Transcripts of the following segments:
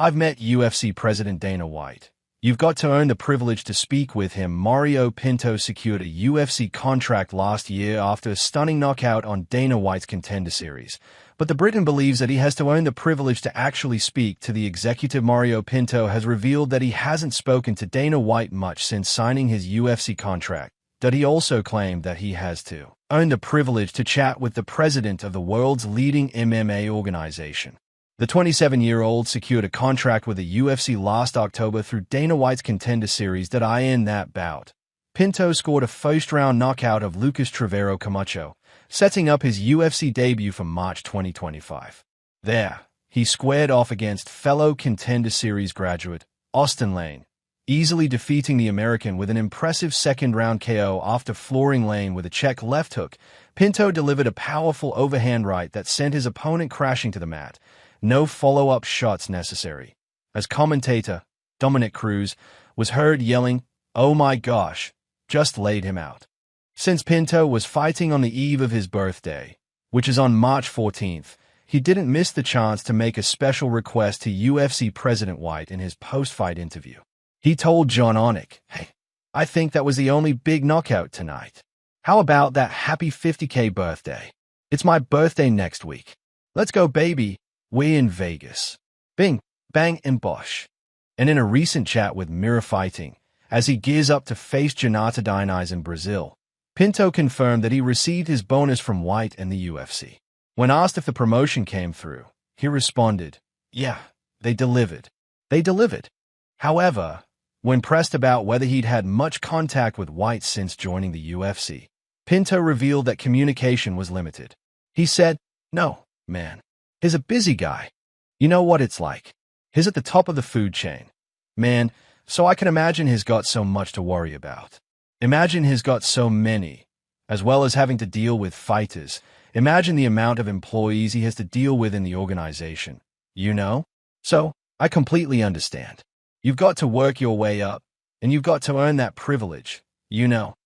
I've met UFC President Dana White. You've got to earn the privilege to speak with him. Mario Pinto secured a UFC contract last year after a stunning knockout on Dana White's Contender Series. But the Briton believes that he has to earn the privilege to actually speak to the executive. Mario Pinto has revealed that he hasn't spoken to Dana White much since signing his UFC contract. But he also claimed that he has to earn the privilege to chat with the president of the world's leading MMA organization. The 27-year-old secured a contract with the UFC last October through Dana White's Contender Series. In that bout, Pinto scored a first-round knockout of Lucas Trevero Camacho, setting up his UFC debut for March 2025. There, he squared off against fellow Contender Series graduate Austin Lane, easily defeating the American with an impressive second-round KO after flooring Lane with a check left hook. Pinto delivered a powerful overhand right that sent his opponent crashing to the mat. No follow-up shots necessary, as commentator Dominic Cruz was heard yelling, "Oh my gosh, just laid him out." Since Pinto was fighting on the eve of his birthday, which is on March 14th, he didn't miss the chance to make a special request to UFC President White in his post-fight interview. He told John Onik, "Hey, I think that was the only big knockout tonight. How about that happy 50K birthday? It's my birthday next week. Let's go, baby. We're in Vegas." Bing, bang, and bosh. And in a recent chat with Mirror Fighting, as he gears up to face Jonathan Diniz in Brazil, Pinto confirmed that he received his bonus from White and the UFC. When asked if the promotion came through, he responded, "Yeah, they delivered. They delivered." However, when pressed about whether he'd had much contact with White since joining the UFC, Pinto revealed that communication was limited. He said, "No, man. He's a busy guy. You know what it's like. He's at the top of the food chain. Man, so I can imagine he's got so much to worry about. Imagine he's got so many, as well as having to deal with fighters. Imagine the amount of employees he has to deal with in the organization. You know? So, I completely understand. You've got to work your way up, and you've got to earn that privilege, you know."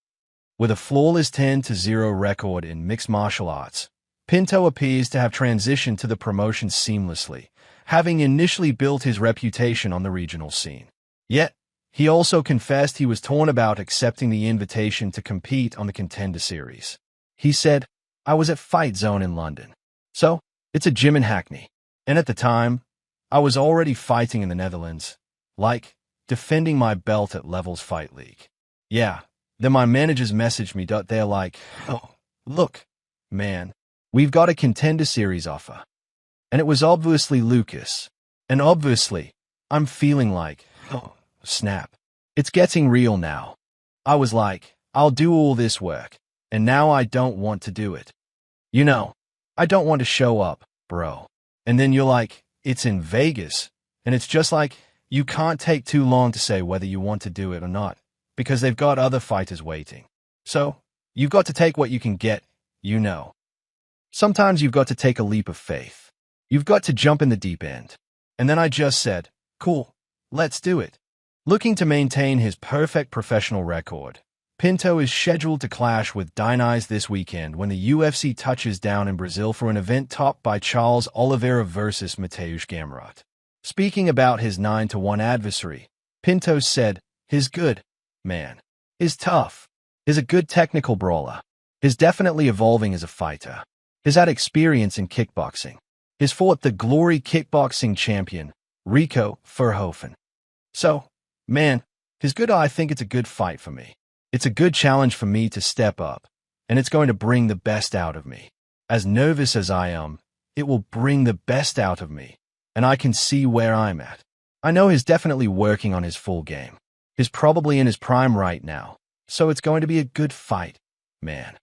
With a flawless 10-0 record in mixed martial arts, Pinto appears to have transitioned to the promotion seamlessly, having initially built his reputation on the regional scene. Yet, he also confessed he was torn about accepting the invitation to compete on the Contender Series. He said, "I was at Fight Zone in London. So, it's a gym in Hackney. And at the time, I was already fighting in the Netherlands, like, defending my belt at Levels Fight League. Yeah, then my managers messaged me. They're like, 'Oh, look, man. We've got a Contender Series offer.' And it was obviously Lucas. And obviously, I'm feeling like, oh, snap. It's getting real now. I was like, I'll do all this work, and now I don't want to do it. You know, I don't want to show up, bro." And then you're like, "It's in Vegas." And it's just like, you can't take too long to say whether you want to do it or not, because they've got other fighters waiting. So, you've got to take what you can get, you know. Sometimes you've got to take a leap of faith. You've got to jump in the deep end. And then I just said, "Cool, let's do it." Looking to maintain his perfect professional record, Pinto is scheduled to clash with Diniz this weekend when the UFC touches down in Brazil for an event topped by Charles Oliveira versus Mateusz Gamrot. Speaking about his 9-1 adversary, Pinto said, "He's good, man. He's tough. He's a good technical brawler. He's definitely evolving as a fighter. He's had experience in kickboxing. He's fought the Glory kickboxing champion, Rico Verhoeven. So, man, he's good. I think it's a good fight for me. It's a good challenge for me to step up, and it's going to bring the best out of me. As nervous as I am, it will bring the best out of me, and I can see where I'm at. I know he's definitely working on his full game. He's probably in his prime right now, so it's going to be a good fight, man."